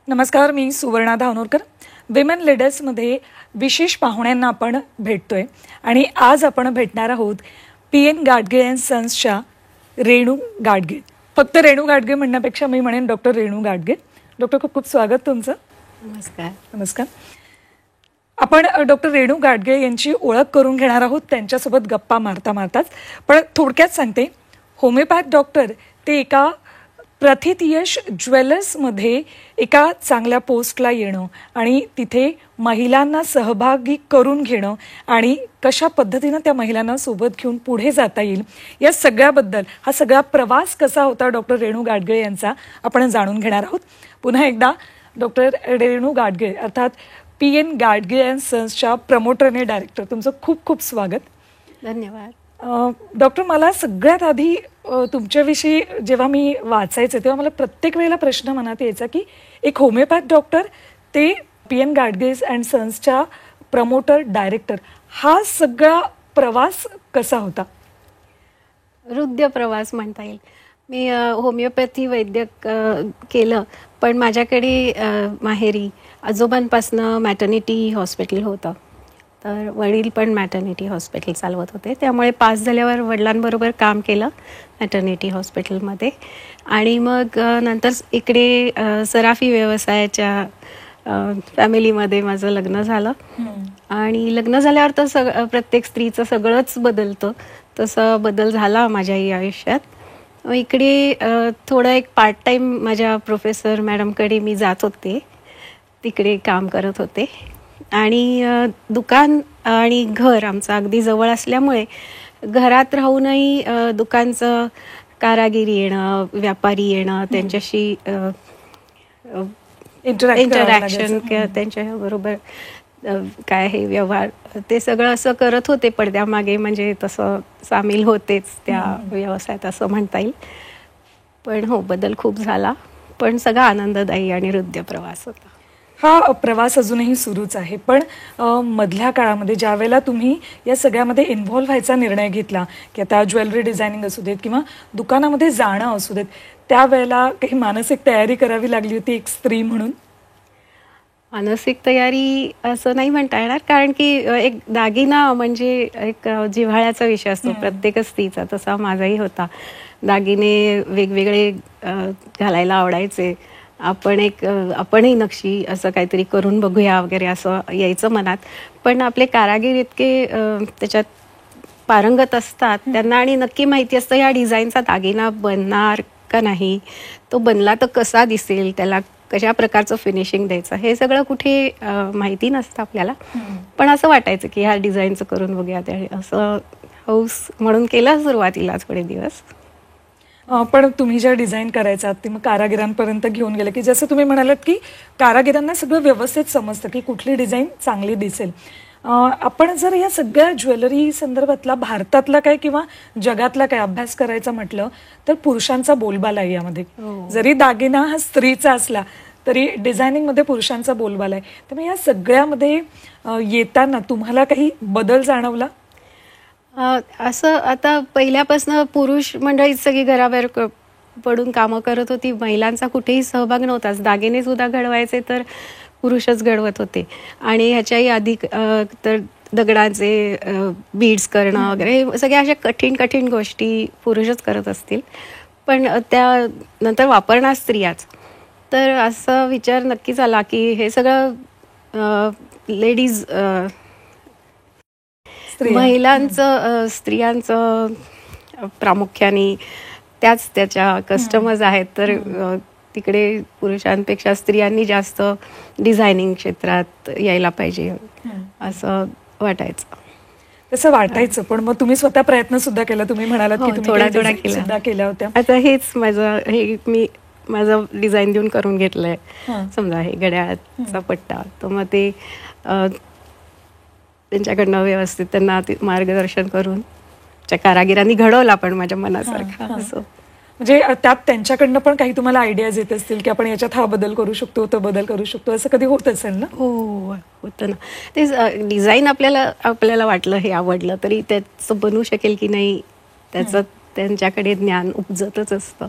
नमस्कार, मी सुवर्णा धानोरकर. विमेन लीडर्समध्ये विशेष पाहुण्यांना आपण भेटतोय आणि आज आपण भेटणार आहोत PN गाडगे अँड सन्सच्या रेणू गाडगे. फक्त रेणू गाडगे म्हणण्यापेक्षा मी म्हणेन डॉक्टर रेणू गाडगे. डॉक्टर, खूप खूप स्वागत तुमचं. नमस्कार. नमस्कार. आपण डॉक्टर रेणू गाडगे यांची ओळख करून घेणार आहोत त्यांच्यासोबत गप्पा मारता मारताच. पण थोडक्यात सांगते, होमिओपॅथ डॉक्टर ते एका प्रथित यश ज्वेलर्समध्ये एका चांगल्या पोस्टला येणं आणि तिथे महिलांना सहभागी करून घेणं आणि कशा पद्धतीनं त्या महिलांना सोबत घेऊन पुढे जाता येईल या सगळ्याबद्दल, हा सगळा प्रवास कसा होता डॉक्टर रेणू गाडगे यांचा, आपण जाणून घेणार आहोत. पुन्हा एकदा डॉक्टर रेणू गाडगे अर्थात PN गाडगे अँड सन्सच्या प्रमोटर आणि डायरेक्टर, तुमचं खूप खूप स्वागत. धन्यवाद. डॉक्टर, मला सगळ्यात आधी तुमच्याविषयी जेव्हा मी वाचायचे तेव्हा मला प्रत्येक वेळेला प्रश्न मनात यायचा की एक होमिओपॅथ डॉक्टर ते PN गाडगे अँड सन्सच्या प्रमोटर डायरेक्टर, हा सगळा प्रवास कसा होता? हृदय प्रवास म्हणता येईल. मी होमिओपॅथी वैद्यक केलं, पण माझ्याकडे माहेरी आजोबांपासनं मॅटर्निटी हॉस्पिटल होतं. तर वडील पण मॅटर्निटी हॉस्पिटल चालवत होते, त्यामुळे पास झाल्यावर वडिलांबरोबर काम केलं मॅटर्निटी हॉस्पिटलमध्ये. आणि मग नंतर इकडे सराफी व्यवसायाच्या फॅमिलीमध्ये माझं लग्न झालं. आणि लग्न झाल्यावर तर प्रत्येक स्त्रीचं सगळंच बदलतं, तसं बदल झाला माझ्याही आयुष्यात. इकडे थोडं एक पार्ट टाईम माझ्या प्रोफेसर मॅडमकडे मी जात होते, तिकडे काम करत होते. आणि दुकान आणि घर आमचं अगदी जवळ असल्यामुळे घरात राहूनही दुकानचं कारागिरी येणं, व्यापारी येणं, त्यांच्याशी इंटरॅक्शन, त्यांच्याबरोबर काय हे व्यवहार, ते सगळं असं करत होते पडद्यामागे, म्हणजे तसं सामील होतेच त्या व्यवसायात असं म्हणता येईल. पण हो, बदल खूप झाला, पण सगळा आनंददायी आणि हृदय प्रवास होता. हा प्रवास अजूनही सुरूच आहे. पण मधल्या काळामध्ये ज्या वेळेला तुम्ही या सगळ्यामध्ये इन्व्हॉल्व्ह व्हायचा निर्णय घेतला की आता ज्वेलरी डिझायनिंग असू देत किंवा दुकानामध्ये जाणं असू देत, त्यावेळेला काही मानसिक तयारी करावी लागली होती एक स्त्री म्हणून? मानसिक तयारी असं नाही म्हणता येणार, कारण की एक दागिना म्हणजे एक जिव्हाळ्याचा विषय असतो प्रत्येक स्त्रीचा, तसा माझाही होता. दागिने वेगवेगळे घालायला आवडायचे. आपणही नक्षी असं काहीतरी करून बघूया वगैरे असं यायचं मनात. पण आपले कारागीर इतके त्याच्यात पारंगत असतात, त्यांना आणि नक्की माहिती असतं या डिझाईनचा दागिना बनणार का नाही, तो बनला तर कसा दिसेल, त्याला कशा प्रकारचं फिनिशिंग द्यायचं, हे सगळं कुठे माहिती नसतं आपल्याला. पण असं वाटायचं की ह्या डिझाईनचं करून बघूया, असं हौस म्हणून केलं सुरुवातीला थोडे दिवस. पण तुम्ही ज्या डिझाईन करायचा ते मग कारागिरांपर्यंत घेऊन गेलं की जसं तुम्ही म्हणालात की कारागिरांना सगळं व्यवस्थित समजतं की कुठली डिझाईन चांगली दिसेल. आपण जर या सगळ्या ज्वेलरी संदर्भातला भारतातला काय किंवा जगातला काय अभ्यास करायचा म्हटलं तर पुरुषांचा बोलबाला आहे यामध्ये. जरी दागिना हा स्त्रीचा असला तरी डिझायनिंगमध्ये पुरुषांचा बोलबाला आहे. त्यामुळे या सगळ्यामध्ये येताना तुम्हाला काही बदल जाणवला? असं आता पहिल्यापासून पुरुष मंडळी सगळी घराबाहेर पडून कामं करत होती, महिलांचा कुठेही सहभाग नव्हताच. दागिने सुद्धा घडवायचे तर पुरुषच घडवत होते. आणि ह्याच्याही आधी तर दगडांचे बीड्स करणं वगैरे सगळ्या अशा कठीण कठीण गोष्टी पुरुषच करत असतील, पण त्यानंतर वापरणार स्त्रियाच. तर असा विचार नक्कीच आला की हे सगळं लेडीज, महिलांचं, स्त्रियांचं प्रामुख्याने त्याच त्याच्या कस्टमर्स आहेत. तर तिकडे पुरुषांपेक्षा स्त्रियांनी जास्त डिझायनिंग क्षेत्रात यायला पाहिजे असं वाटायचं. तसं वाटायचं, पण मग तुम्ही स्वतः प्रयत्न सुद्धा केला. तुम्ही म्हणालात की थोडा थोडा केला होत्या. आता हेच मी माझं डिझाईन देऊन करून घेतलंय. समजा हे घड्याळाचा पट्टा, तर मग ते त्यांच्याकडनं व्यवस्थित त्यांना मार्गदर्शन करून कारागिरांनी घडवला पण माझ्या मनासारखा. असं म्हणजे त्यात त्यांच्याकडनं पण काही तुम्हाला आयडियाज येत असतील की आपण याच्यात हा बदल करू शकतो, तो बदल करू शकतो, असं कधी होत असेल ना? हो, होतं ना. ते डिझाईन आपल्याला वाटलं हे आवडलं तरी त्याचं बनू शकेल की नाही त्याचं त्यांच्याकडे ज्ञान उपजतच असतं.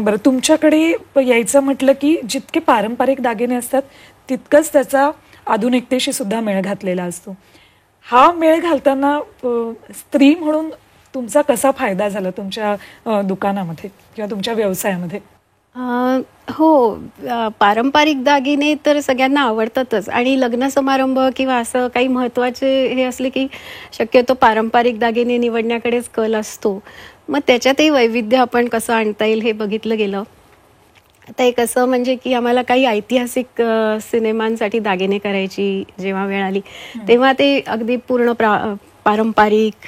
बरं, तुमच्याकडे यायचं म्हटलं की जितके पारंपरिक दागिने असतात तितकंच त्याचा आधुनिकतेशी सुद्धा मेळ घातलेला असतो. हा मेळ घालताना स्त्री म्हणून तुमचा कसा फायदा झाला तुमच्या दुकानामध्ये किंवा तुमच्या व्यवसायामध्ये? हो, पारंपरिक दागिने तर सगळ्यांना आवडतातच आणि लग्न समारंभ किंवा असं काही महत्त्वाचे हे असले की शक्यतो पारंपरिक दागिने निवडण्याकडेच कल असतो. मग त्याच्यातही वैविध्य आपण कसं आणता येईल हे बघितलं गेलं. आता एक असं म्हणजे की आम्हाला काही ऐतिहासिक सिनेमांसाठी दागिने करायची जेव्हा वेळ आली तेव्हा ते अगदी पूर्ण पारंपरिक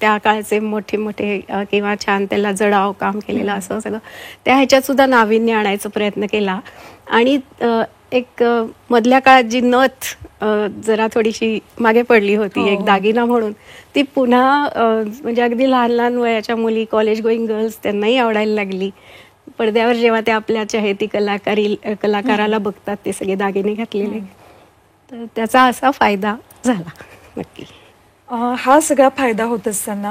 त्या काळचे मोठे मोठे किंवा छान त्याला जडाव काम केलेलं असं सगळं त्या ह्याच्यात सुद्धा नाविन्य आणायचा प्रयत्न केला. आणि एक मधल्या काळात जी नथ जरा थोडीशी मागे पडली होती एक दागिना म्हणून ती पुन्हा म्हणजे अगदी लहान लहान वयाच्या मुली, कॉलेज गोईंग गर्ल्स त्यांनाही आवडायला लागली. पडद्यावर जेव्हा ते आपल्या चहेती कलाकाराला बघतात ते सगळे दागिने घातलेले, तर त्याचा असा फायदा झाला नक्की. हा सगळा फायदा होत असताना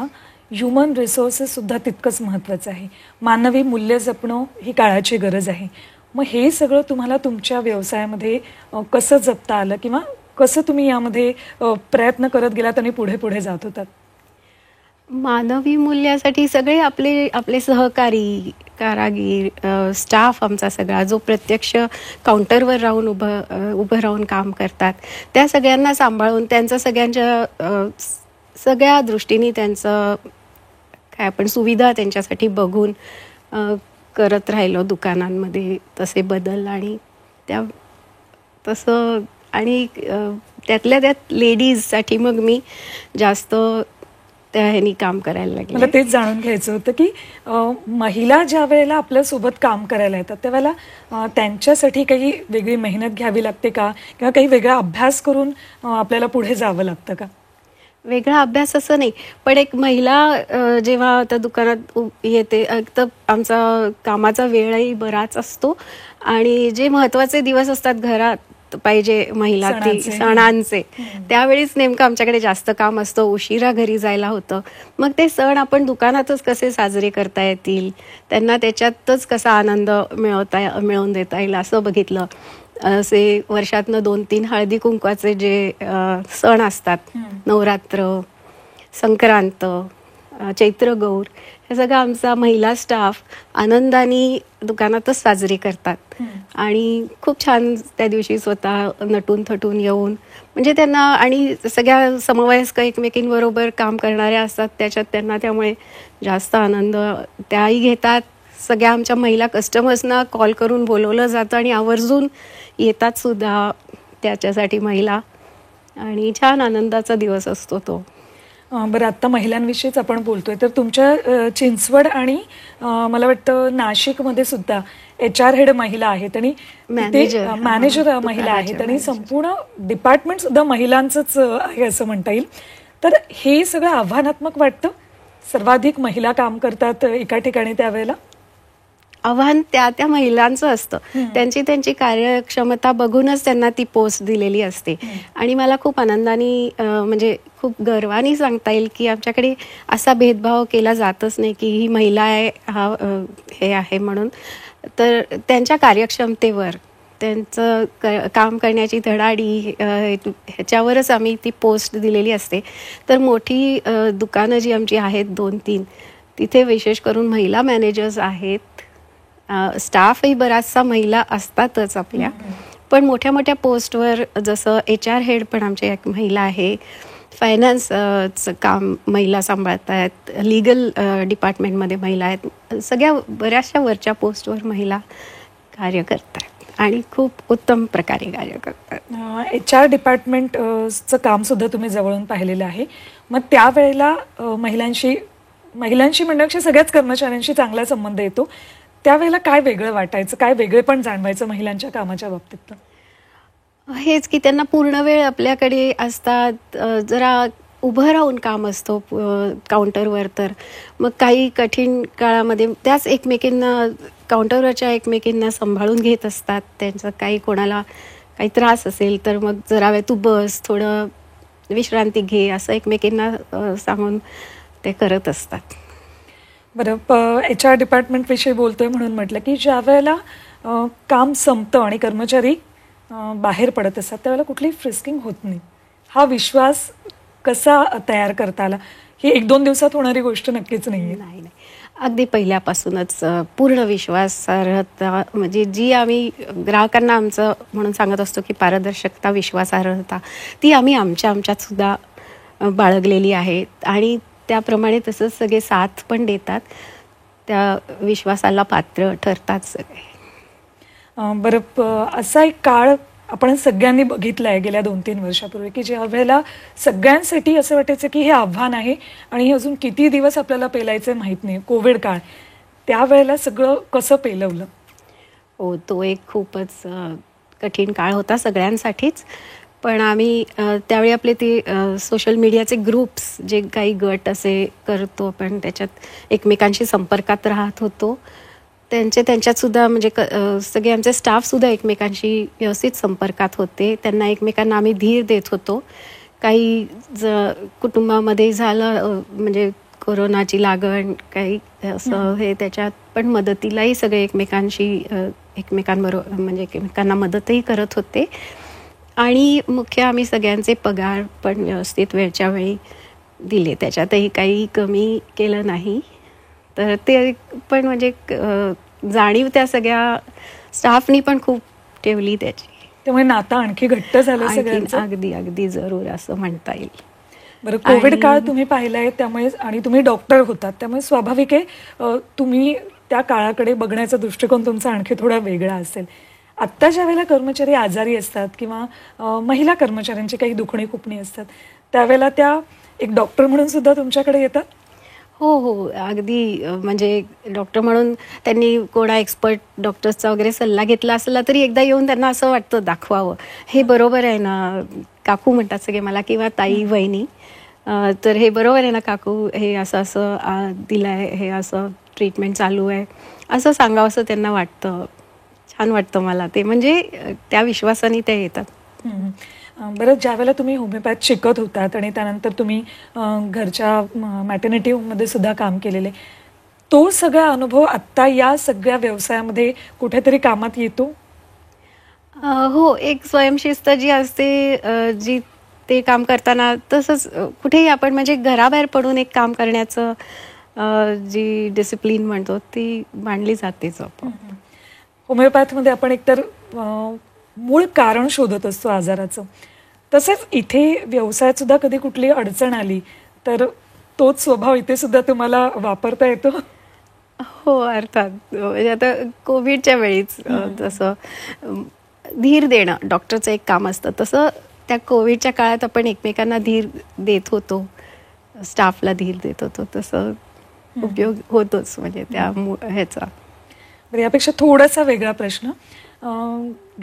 ह्युमन रिसोर्सेस सुद्धा तितकंच महत्त्वाचं आहे. मानवी मूल्य जपणं ही काळाची गरज आहे. मग हे सगळं तुम्हाला तुमच्या व्यवसायामध्ये कसं जपता आलं किंवा कसं तुम्ही यामध्ये प्रयत्न करत गेलात आणि पुढे पुढे जात होतात? मानवी मूल्यासाठी सगळे आपले सहकारी, कारागीर, स्टाफ आमचा सगळा जो प्रत्यक्ष काउंटरवर राहून उभं राहून काम करतात त्या सगळ्यांना सांभाळून त्यांचं सगळ्या दृष्टीने त्यांचं काय आपण सुविधा त्यांच्यासाठी बघून करत राहिलो दुकानांमध्ये तसे बदल. आणि तसं आणि त्यातल्या त्यात लेडीजसाठी मग मी जास्त त्या ह्यानी काम करायला लागले. मला तेच जाणून घ्यायचं होतं की महिला ज्या वेळेला आपल्यासोबत काम करायला येतात त्यावेळेला त्यांच्यासाठी काही वेगळी मेहनत घ्यावी लागते का किंवा काही वेगळा अभ्यास करून आपल्याला पुढे जावं लागतं का? वेगळा अभ्यास असं नाही, पण एक महिला जेव्हा आता दुकानात येते तर आमचा कामाचा वेळही बराच असतो आणि जे महत्त्वाचे दिवस असतात घरात पाहिजे महिला ती सणांचे त्यावेळीच नेमकं आमच्याकडे जास्त काम असतं, उशिरा घरी जायला होतं. मग ते सण आपण दुकानातच कसे साजरे करता येतील, त्यांना त्याच्यातच कसा आनंद मिळवून देता येईल असं बघितलं. असे वर्षातनं 2-3 हळदी कुंकवाचे जे सण असतात, नवरात्र, संक्रांत, चैत्रगौर, हे सगळं आमचा महिला स्टाफ आनंदाने दुकानातच साजरे करतात आणि खूप छान त्या दिवशी स्वतः नटून थटून येऊन म्हणजे त्यांना आणि सगळ्या समवयस्क एकमेकींबरोबर काम करणाऱ्या असतात त्याच्यात त्यांना त्यामुळे जास्त आनंद त्याही घेतात. सगळ्या आमच्या महिला कस्टमर्सना कॉल करून बोलवलं जातं आणि आवर्जून येतात सुद्धा त्याच्यासाठी महिला आणि छान आनंदाचा दिवस असतो तो. बरं, आत्ता महिलांविषयीच आपण बोलतोय तर तुमच्या चिंचवड आणि मला वाटतं नाशिकमध्ये सुद्धा HR हेड महिला आहेत आणि मॅनेजर महिला आहेत आणि संपूर्ण डिपार्टमेंट सुद्धा महिलांचंच आहे असं म्हणता येईल. तर हे सगळं आव्हानात्मक वाटतं? सर्वाधिक महिला काम करतात एका ठिकाणी त्यावेळेला? आव्हान त्या महिलांचं असतं, त्यांची कार्यक्षमता बघूनच त्यांना ती पोस्ट दिलेली असते आणि मला खूप आनंदाने म्हणजे खूप गर्वाने सांगता येईल की आमच्याकडे असा भेदभाव केला जातच नाही की ही महिला आहे हे आहे म्हणून. तर त्यांच्या कार्यक्षमतेवर त्यांचं काम करण्याची धडाडी ह्याच्यावरच आम्ही ती पोस्ट दिलेली असते. तर मोठी दुकानं जी आमची आहेत 2-3 तिथे विशेष करून महिला मॅनेजर्स आहेत. स्टाफही बराचसा महिला असतातच आपल्या, पण मोठ्या मोठ्या पोस्टवर जसं HR हेड पण आमच्या एक महिला आहे, फायनान्सचं काम महिला सांभाळत आहेत, लिगल डिपार्टमेंटमध्ये महिला आहेत, सगळ्या बऱ्याचशा वरच्या पोस्टवर महिला कार्य करतात आणि खूप उत्तम प्रकारे कार्य करतात. HR डिपार्टमेंटचं काम सुद्धा तुम्ही जवळून पाहिलेलं आहे. मग त्यावेळेला महिलांशी म्हणण्यापेक्षा सगळ्याच कर्मचाऱ्यांशी चांगला संबंध येतो. त्यावेळेला काय वेगळं वाटायचं, काय वेगळे पण जाणवायचं महिलांच्या कामाच्या बाबतीत? हेच की त्यांना पूर्ण वेळ आपल्याकडे असतात, जरा उभं राहून काम असतो काउंटरवर. तर मग काही कठीण काळामध्ये त्याच काउंटरवरच्या एकमेकींना सांभाळून घेत असतात. त्यांचं कोणाला काही त्रास असेल तर मग जरा वेळ तू बस, थोडं विश्रांती घे, असं एकमेकींना सांगून ते करत असतात. बरं, HR डिपार्टमेंटविषयी बोलतोय म्हणून म्हटलं की ज्या वेळेला काम संपतं आणि कर्मचारी बाहेर पडत असतात त्यावेळेला कुठलीही फ्रिस्किंग होत नाही. हा विश्वास कसा तयार करता आला? ही 1-2 दिवसात होणारी गोष्ट नक्कीच नाहीये. नाही, अगदी पहिल्यापासूनच पूर्ण विश्वासार्हता, म्हणजे जी आम्ही ग्राहकांना आमचं म्हणून सांगत असतो की पारदर्शकता, विश्वासार्हता, ती आम्ही आमच्यात सुद्धा बाळगलेली आहे. आणि त्याप्रमाणे तसंच सगळे साथ पण देतात, त्या विश्वासाला पात्र ठरतात सगळे. बरं, असा एक काळ आपण सगळ्यांनी बघितला आहे गेल्या 2-3 वर्षापूर्वी की ज्या वेळेला सगळ्यांसाठी असं वाटायचं की हे आव्हान आहे आणि हे अजून किती दिवस आपल्याला पेलायचं माहीत नाही, कोविड काळ. त्यावेळेला सगळं कसं पेलवलं? हो, तो एक खूपच कठीण काळ होता सगळ्यांसाठीच. पण आम्ही त्यावेळी आपले ते सोशल मीडियाचे ग्रुप्स, जे काही गट असे करतो आपण, त्याच्यात एकमेकांशी संपर्कात राहत होतो. त्यांच्यातसुद्धा म्हणजे सगळे आमचे स्टाफसुद्धा एकमेकांशी व्यवस्थित संपर्कात होते. त्यांना एकमेकांना आम्ही धीर देत होतो. काही कुटुंबामध्ये झालं म्हणजे कोरोनाची लागण, काही असं हे, त्याच्यात पण मदतीलाही सगळे एकमेकांबरोबर म्हणजे एकमेकांना मदतही करत होते. आणि मुख्य आम्ही सगळ्यांचे पगार पण व्यवस्थित वेळच्या वेळी दिले, त्याच्यातही काही कमी केलं नाही. तर ते पण म्हणजे जाणीव त्या सगळ्या स्टाफनी पण खूप ठेवली त्याची. त्यामुळे नातं आणखी घट्ट झालं सगळ्यांचं. अगदी जरूर असं म्हणता येईल. बरं, कोविड काळ तुम्ही पाहिलाय त्यामुळे, आणि तुम्ही डॉक्टर होतात त्यामुळे स्वाभाविक आहे तुम्ही त्या काळाकडे बघण्याचा दृष्टिकोन तुमचा आणखी थोडा वेगळा असेल. आत्ता ज्या वेळेला कर्मचारी आजारी असतात किंवा महिला कर्मचाऱ्यांची काही दुखणी खुपणी असतात त्यावेळेला त्या एक डॉक्टर म्हणून सुद्धा तुमच्याकडे येतात? हो, अगदी. म्हणजे डॉक्टर म्हणून त्यांनी कोणा एक्सपर्ट डॉक्टर्सचा वगैरे सल्ला घेतला असला तरी एकदा येऊन त्यांना असं वाटतं दाखवावं, हे बरोबर आहे ना काकू, म्हणतात सगळे मला, किंवा ताई, वहिनी, तर हे बरोबर आहे ना काकू, हे असं दिलंय, हे असं ट्रीटमेंट चालू आहे, असं सांगावं असं त्यांना वाटतं. छान वाटतं मला ते, म्हणजे त्या विश्वासाने ते येतात. बरं, ज्या वेळेला तुम्ही होमिओपॅथ शिकत होतात आणि त्यानंतर तुम्ही घरच्या मॅटर्निटी होममध्ये सुद्धा काम केलेले, तो सगळा अनुभव आत्ता या सगळ्या व्यवसायामध्ये कुठेतरी कामात येतो? हो, एक स्वयंशिस्त जी असते, जी ते काम करताना तसंच कुठेही आपण म्हणजे घराबाहेर पडून एक काम करण्याचं जी डिसिप्लिन म्हणतो ती मांडली जातेच. होमिओपॅथमध्ये आपण एकतर मूळ कारण शोधत असतो आजाराचं, तसेच इथे व्यवसायात सुद्धा कधी कुठली अडचण आली तर तोच स्वभाव इथे सुद्धा तुम्हाला वापरता येतो? हो, अर्थात. म्हणजे आता कोविडच्या वेळीच जसं धीर देणं डॉक्टरचं एक काम असतं, तसं त्या कोविडच्या काळात आपण एकमेकांना धीर देत होतो, स्टाफला धीर देत होतो, तसं उपयोग होतोच म्हणजे त्या ह्याचा. बरं, यापेक्षा थोडासा वेगळा प्रश्न,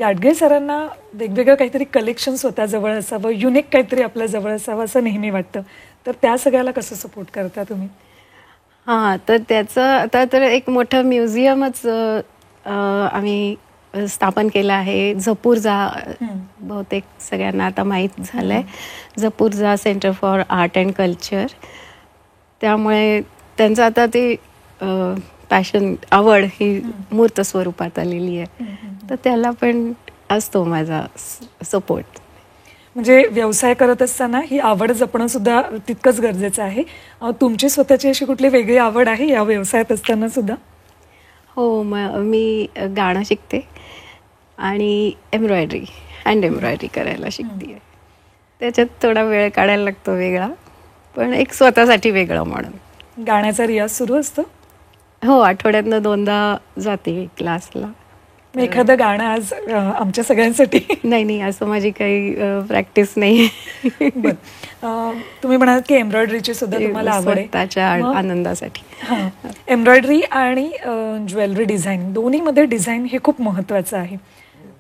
गाडगे सरांना वेगवेगळं काहीतरी कलेक्शन स्वतःजवळ असावं, युनिक काहीतरी आपल्या जवळ असावं असं नेहमी वाटतं, तर त्या सगळ्याला कसं सपोर्ट करता तुम्ही? हां, तर त्याचं आता तर एक मोठं म्युझियमच आम्ही स्थापन केलं आहे. झपूर्झा, बहुतेक सगळ्यांना आता माहीत झालं आहे, Zapurza centre for art and culture. त्यामुळे त्यांचं आता ते पॅशन, आवड ही मूर्त स्वरूपात आलेली आहे, तर त्याला पण असतो माझा सपोर्ट. म्हणजे व्यवसाय करत असताना ही आवड जपणं सुद्धा तितकंच गरजेचं आहे. तुमची स्वतःची अशी कुठली वेगळी आवड आहे या व्यवसायात असताना सुद्धा? हो, मी गाणं शिकते आणि एम्ब्रॉयडरी, हँड एम्ब्रॉयडरी करायला शिकते. त्याच्यात थोडा वेळ काढायला लागतो वेगळा, पण एक स्वतःसाठी वेगळं म्हणून. गाण्याचा रियाज सुरू असतो? हो, आठवड्यातनं 2दा जाते क्लासला. एखादं गाणं आज आमच्या सगळ्यांसाठी? नाही, असं माझी काही प्रॅक्टिस नाही. तुम्ही म्हणाल की एम्ब्रॉयडरीची सुद्धा तुम्हाला आवड आहे? त्याच्या आनंदासाठी. एम्ब्रॉयडरी आणि ज्वेलरी डिझाईन दोन्हीमध्ये डिझाईन हे खूप महत्त्वाचं आहे.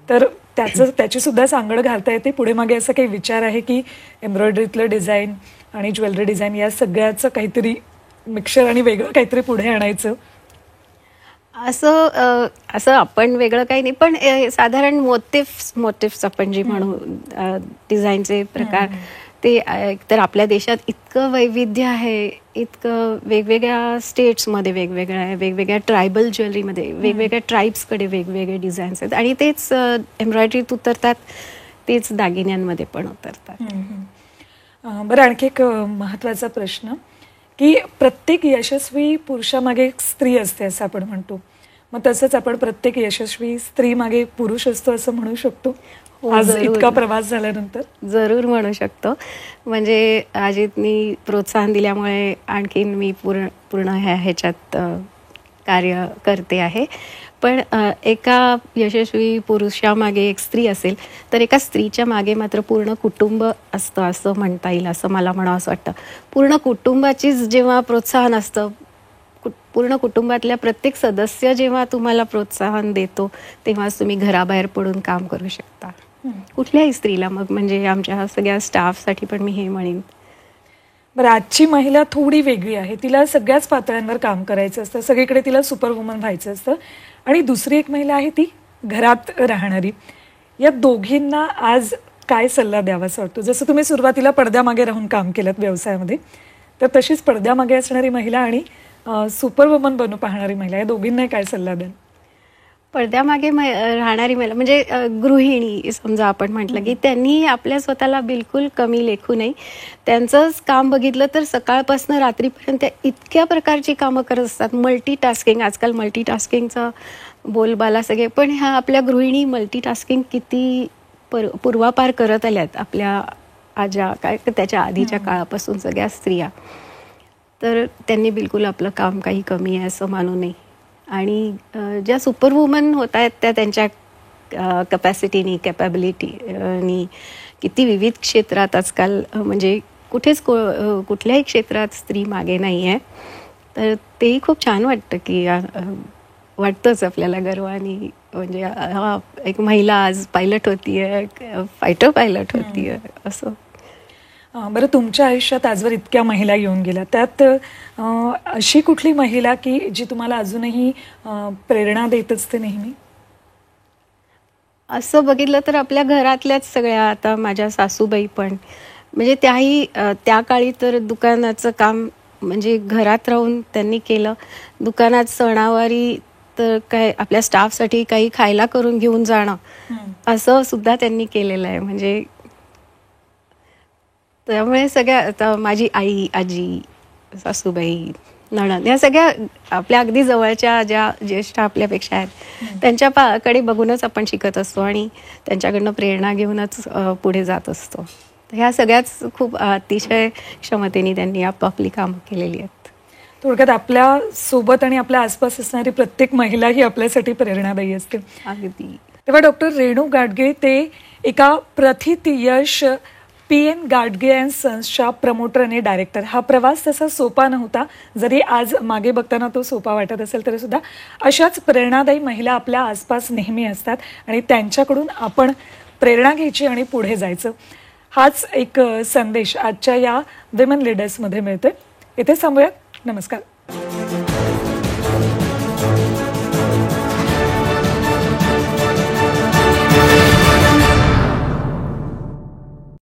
तर त्याची सुद्धा सांगड घालता येते. पुढे मागे असं काही विचार आहे की एम्ब्रॉयडरीतलं डिझाईन आणि ज्वेलरी डिझाईन या सगळ्याचं काहीतरी मिक्सर आणि वेगळं काहीतरी पुढे आणायचं? असं आपण वेगळं काही नाही, पण साधारण मोटिव्स आपण जे म्हणू, डिझाईनचे प्रकार, ते तर आपल्या देशात इतकं वैविध्य आहे, इतकं वेगवेगळ्या स्टेट्समध्ये वेगवेगळं आहे, वेगवेगळ्या ट्रायबल ज्वेलरीमध्ये वेगवेगळ्या ट्राईब्सकडे वेगवेगळे डिझाईन्स आहेत आणि तेच एम्ब्रॉयडरीत उतरतात, तेच दागिन्यांमध्ये पण उतरतात. बरं, आणखी एक महत्त्वाचा प्रश्न की प्रत्येक यशस्वी पुरुषामागे एक स्त्री असते असं आपण म्हणतो, मग तसंच आपण प्रत्येक यशस्वी स्त्री मागे पुरुष असतो असं म्हणू शकतो आज इतका प्रवास झाल्यानंतर? जरूर म्हणू शकतो. म्हणजे अजितनी प्रोत्साहन दिल्यामुळे आणखीन मी पूर्ण ह्याच्यात कार्य करते आहे. पण एका यशस्वी पुरुषामागे एक स्त्री असेल तर एका स्त्रीच्या मागे मात्र पूर्ण कुटुंब असतं असं म्हणता येईल, असं मला म्हणावंसं वाटतं. पूर्ण कुटुंबाचीच जेव्हा प्रोत्साहन असतं, पूर्ण कुटुंबातल्या प्रत्येक सदस्य जेव्हा तुम्हाला प्रोत्साहन देतो, तेव्हाच तुम्ही घराबाहेर पडून काम करू शकता, कुठल्याही स्त्रीला. मग म्हणजे आमच्या सगळ्या स्टाफसाठी पण मी हे म्हणेन. बरं, आजची महिला थोडी वेगळी आहे. तिला सगळ्याच पातळ्यांवर काम करायचं असतं, सगळीकडे तिला सुपर वुमन व्हायचं असतं. आणि दुसरी एक महिला आहे ती घरात राहणारी. या दोघींना आज काय सल्ला द्यावासा वाटतो? जसं तुम्ही सुरुवातीला पडद्यामागे राहून काम केलं व्यवसायामध्ये, तर तशीच पडद्यामागे असणारी महिला आणि सुपर वुमन बनू पाहणारी महिला, या दोघींना काय सल्ला द्याल? पडद्यामागे राहणारी महिला म्हणजे गृहिणी समजा आपण म्हटलं, की त्यांनी आपल्या स्वतःला बिलकुल कमी लेखू नये. त्यांचंच काम बघितलं तर सकाळपासून रात्रीपर्यंत इतक्या प्रकारची कामं करत असतात. मल्टीटास्किंग, आजकाल मल्टीटास्किंगचा बोलबाला सगळे, पण ह्या आपल्या गृहिणी मल्टीटास्किंग किती पूर्वापार करत आल्यात, आपल्या आज्या काय त्याच्या आधीच्या काळापासून सगळ्या स्त्रिया. तर त्यांनी बिलकुल आपलं काम काही कमी आहे असं मानू नये. आणि ज्या सुपर वुमन होत आहेत त्या त्यांच्या कपॅसिटीनी, कॅपॅबिलिटीनी किती विविध क्षेत्रात आजकाल, म्हणजे कुठल्याही क्षेत्रात स्त्री मागे नाही आहे. तर तेही खूप छान वाटतं की वाटतंच आपल्याला गर्वानी, म्हणजे एक महिला आज पायलट होतीये, फायटर पायलट होतीये असं. बरं, तुमच्या आयुष्यात आजवर इतक्या महिला येऊन गेल्या, त्यात अशी कुठली महिला की जी तुम्हाला अजूनही प्रेरणा देत असते नेहमी? असं बघितलं तर आपल्या घरातल्याच सगळ्या, आता माझ्या सासूबाई पण, म्हणजे त्याही त्या काळी तर दुकानाचं काम म्हणजे घरात राहून त्यांनी केलं. दुकानात सणावारी तर काय आपल्या स्टाफसाठी काही खायला करून घेऊन जाणं असं सुद्धा त्यांनी केलेलं आहे. म्हणजे त्यामुळे सगळ्या, आता माझी आई, आजी, सासूबाई, नणंद, या सगळ्या आपल्या अगदी जवळच्या ज्या ज्येष्ठ आपल्यापेक्षा आहेत त्यांच्याकडे बघूनच आपण शिकत असतो आणि त्यांच्याकडनं प्रेरणा घेऊनच पुढे जात असतो. ह्या सगळ्याच खूप अतिशय क्षमतेने त्यांनी आपापली कामं केलेली आहेत. थोडक्यात आपल्या सोबत आणि आपल्या आसपास असणारी प्रत्येक महिला ही आपल्यासाठी प्रेरणादायी असते. अगदी. तेव्हा डॉक्टर रेणू गाडगे ते एका प्रथित यश PN गाडगे अँड सन्सच्या प्रमोटर आणि डायरेक्टर. हा प्रवास तसा सोपा नव्हता, जरी आज मागे बघताना तो सोपा वाटत असेल तरी सुद्धा अशाच प्रेरणादायी महिला आपल्या आसपास नेहमी असतात आणि त्यांच्याकडून आपण प्रेरणा घ्यायची आणि पुढे जायचं. हाच एक संदेश आजच्या या विमेन लीडर्समध्ये मिळतोय. इथे थांबूयात. नमस्कार.